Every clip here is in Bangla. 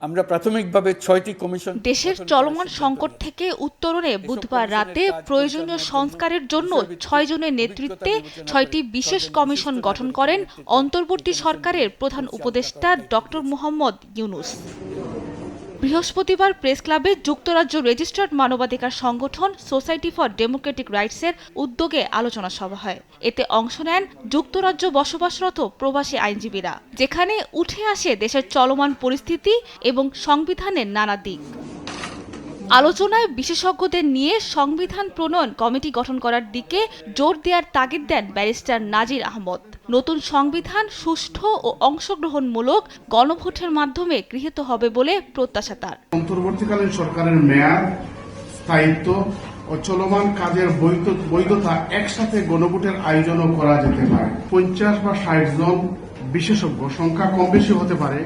আমরা প্রাথমিকভাবে 6টি কমিশন দেশের চলমান সংকট থেকে উত্তরণে বুধবার রাতে প্রয়োজনীয় সংস্কারের জন্য 6 জনের নেতৃত্বে 6টি বিশেষ কমিশন গঠন করেন অন্তর্বর্তী সরকারের প্রধান উপদেষ্টা ডক্টর মোহাম্মদ ইউনূস। বৃহস্পতিবার প্রেস ক্লাবে যুক্তরাজ্য রেজিস্টার্ড মানবাধিকার সংগঠন সোসাইটি ফর ডেমোক্রেটিক রাইটসের উদ্যোগে আলোচনা সভা হয়। এতে অংশ নেন যুক্তরাজ্য বসবাসরত প্রবাসী আইনজীবীরা, যেখানে উঠে আসে দেশের চলমান পরিস্থিতি এবং সংবিধানের নানা দিক। আলোচনায় বিশেষজ্ঞদের নিয়ে সংবিধান প্রণয়ন কমিটি গঠন করার দিকে জোর দেওয়ার তাগিদ দেন ব্যারিস্টার নাজির আহমদ। নতুন সংবিধান সুষ্ঠু ও অংশগ্রহণমূলক গণভোটের মাধ্যমে গৃহীত হবে বলে প্রত্যাশা তার। অন্তর্বর্তীকালীন সরকারের মেয়াদ, স্থায়িত্ব ও চলমান কাজের বৈধতা একসাথে গণভোটের আয়োজনও করা যেতে পারে। 50 বা 60 জন বিশেষজ্ঞ, সংখ্যা কম বেশি হতে পারে,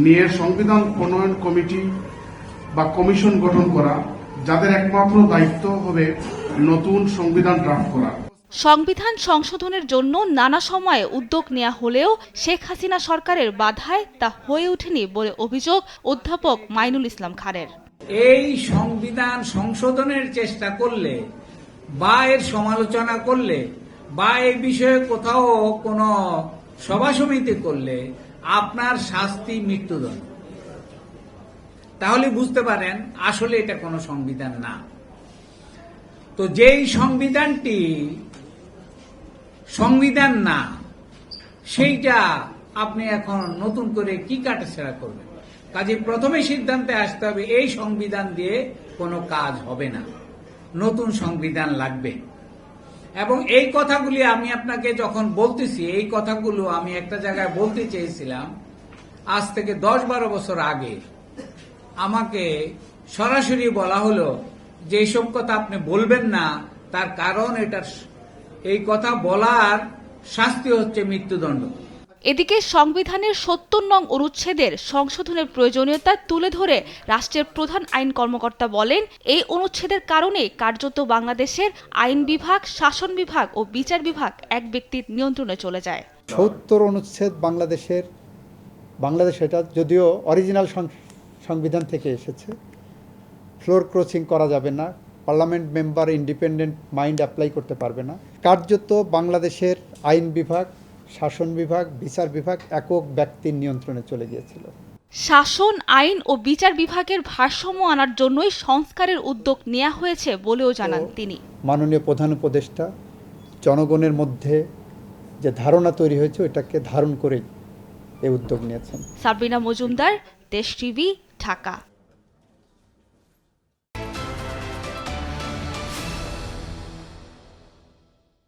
নিয়ে সংবিধান প্রণয়ন কমিটি বা কমিশন গঠন করা, যাদের একমাত্র দায়িত্ব হবে নতুন সংবিধান ড্রাফট করা। সংবিধান সংশোধনের জন্য নানা সময়ে উদ্যোগ নেওয়া হলেও শেখ হাসিনা সরকারের বাধায় তা হয়ে ওঠেনি বলে অভিযোগ অধ্যাপক মাইনুল ইসলাম খানের। এই সংবিধান সংশোধনের চেষ্টা করলে বা এর সমালোচনা করলে বা এই বিষয়ে কোথাও কোনো সভা সমিতি করলে আপনার শাস্তি মৃত্যুদণ্ড। তাহলে বুঝতে পারেন আসলে এটা কোনো সংবিধান না। তো যেই সংবিধানটি সংবিধান না, সেইটা আপনি এখন নতুন করে কি কাটাছেড়া করবেন? কাজে প্রথমে সিদ্ধান্তে আসতে হবে এই সংবিধান দিয়ে কোনো কাজ হবে না, নতুন সংবিধান লাগবে। এবং এই কথাগুলি আমি আপনাকে যখন বলতেছি, এই কথাগুলো আমি একটা জায়গায় বলতে চেয়েছিলাম আজ থেকে 10-12 বছর আগে। আমাকে সরাসরি বলা হলো যে এইসব কথা আপনি বলবেন না, তার কারণ এই কথা বলার শাস্তি হচ্ছে মৃত্যুদণ্ড। এদিকে সংবিধানের 70 নং অনুচ্ছেদের সংশোধনের প্রয়োজনীয়তা তুলে ধরে রাষ্ট্রের প্রধান আইন কর্মকর্তা বলেন, এই অনুচ্ছেদের কারণে কার্যত বাংলাদেশের আইন বিভাগ, শাসন বিভাগ ও বিচার বিভাগ এক ব্যক্তির নিয়ন্ত্রণে চলে যায়। 70 অনুচ্ছেদ বাংলাদেশ এটা যদিও অরিজিনাল সংবিধান থেকে এসেছে, ফ্লোর ক্রসিং করা যাবে না, parliament member independent mind apply করতে পারবে না। কার্যত বাংলাদেশের আইন বিভাগ, শাসন বিভাগ, বিচার বিভাগ একক ব্যক্তির নিয়ন্ত্রণে চলে গিয়েছিল। শাসন, আইন ও বিচার বিভাগের ভারসাম্য আনার জন্যই সংস্কারের উদ্যোগ নেওয়া হয়েছে বলেও জানান তিনি। মাননীয় প্রধান উপদেষ্টা জনগণের মধ্যে যে ধারণা তৈরি হয়েছে ওটাকে ধারণ করেই এই উদ্যোগ নিয়েছেন। সাবরিনা মজুমদার, দেশ টিভি, ঢাকা।